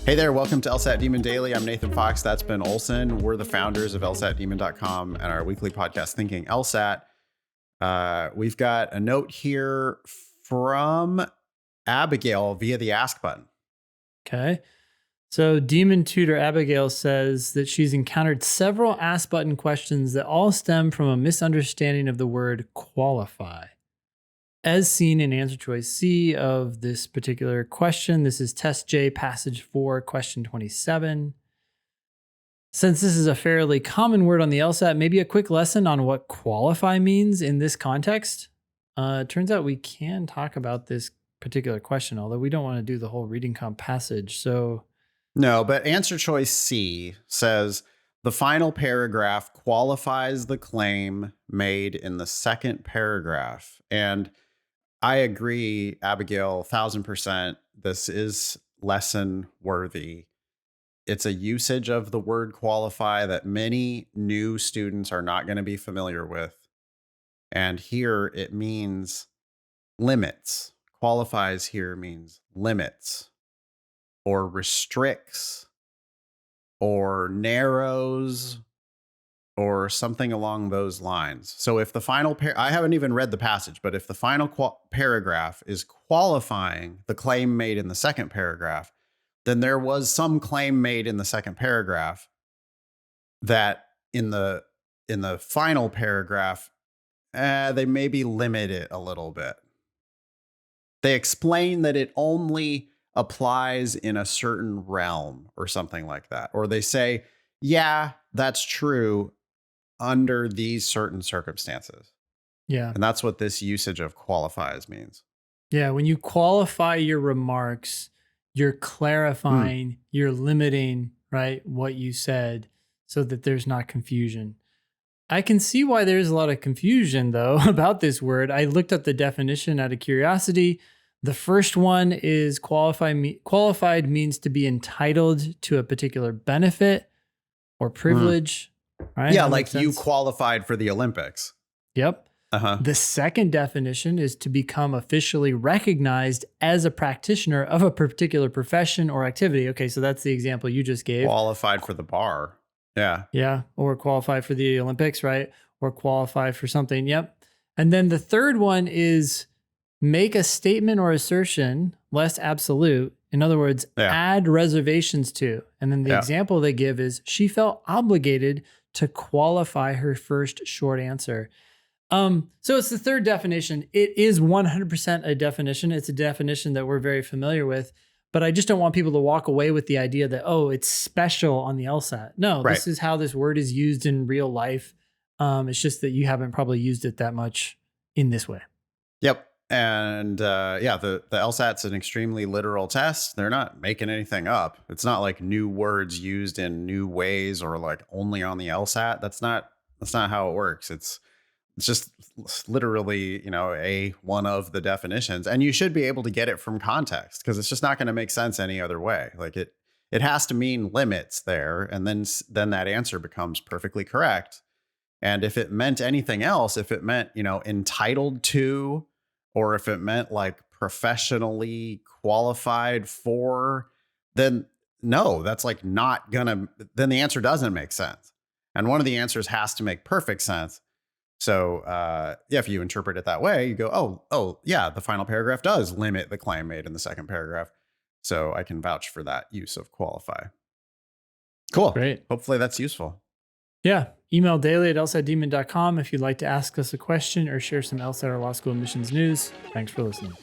Hey there, welcome to LSAT Demon Daily. I'm Nathan Fox. That's Ben Olson. We're the founders of LSATdemon.com and our weekly podcast, Thinking LSAT. We've got a note here from Abigail via the Ask button. Okay. So Demon Tutor Abigail says that she's encountered several Ask button questions that all stem from a misunderstanding of the word qualify. As seen in answer choice C of this particular question, this is Test J, Passage 4, Question 27. Since this is a fairly common word on the LSAT, maybe a quick lesson on what qualify means in this context. It turns out we can talk about this particular question, although we don't want to do the whole reading comp passage. So no, but answer choice C says the final paragraph qualifies the claim made in the second paragraph. And I agree, Abigail, 1000%. This is lesson worthy. It's a usage of the word qualify that many new students are not going to be familiar with. And here it means limits. Qualifies here means limits or restricts or narrows or something along those lines. So if the final I haven't even read the passage, but if the final paragraph is qualifying the claim made in the second paragraph, then there was some claim made in the second paragraph that in the final paragraph, they maybe limit it a little bit. They explain that it only applies in a certain realm or something like that. Or they say, yeah, that's true under these certain circumstances. yeah. And that's what this usage of qualifies means. Yeah, when you qualify your remarks, you're clarifying, you're limiting, right, what you said so that there's not confusion. I can see why there's a lot of confusion, though, about this word. I looked up the definition out of curiosity. The first one is qualified means to be entitled to a particular benefit or privilege. Right? Yeah, like you qualified for the Olympics. Yep. The second definition is to become officially recognized as a practitioner of a particular profession or activity. Okay, so that's the example you just gave. Qualified for the bar. Yeah. Yeah, or qualify for the Olympics, right? Or qualify for something. Yep. And then the third one is make a statement or assertion less absolute. In other words, add reservations to. And then the example they give is she felt obligated to qualify her first short answer. So it's the third definition. It is 100% a definition. It's a definition that we're very familiar with, but I just don't want people to walk away with the idea that, oh, it's special on the LSAT. No, This is how this word is used in real life. It's just that you haven't probably used it that much in this way. Yep. And the LSAT's an extremely literal test. They're not making anything up. It's not like new words used in new ways or like only on the LSAT. That's not how it works. It's just literally, one of the definitions, and you should be able to get it from context because it's just not going to make sense any other way. Like it has to mean limits there, and then that answer becomes perfectly correct. And if it meant anything else, if it meant, entitled to, or if it meant like professionally qualified for, then no, that's like not gonna, then the answer doesn't make sense. And one of the answers has to make perfect sense. So if you interpret it that way, you go, oh, yeah, the final paragraph does limit the claim made in the second paragraph. So I can vouch for that use of qualify. Cool. Great. Hopefully that's useful. Yeah. Email daily@lsatdemon.com if you'd like to ask us a question or share some LSAT or law school admissions news. Thanks for listening.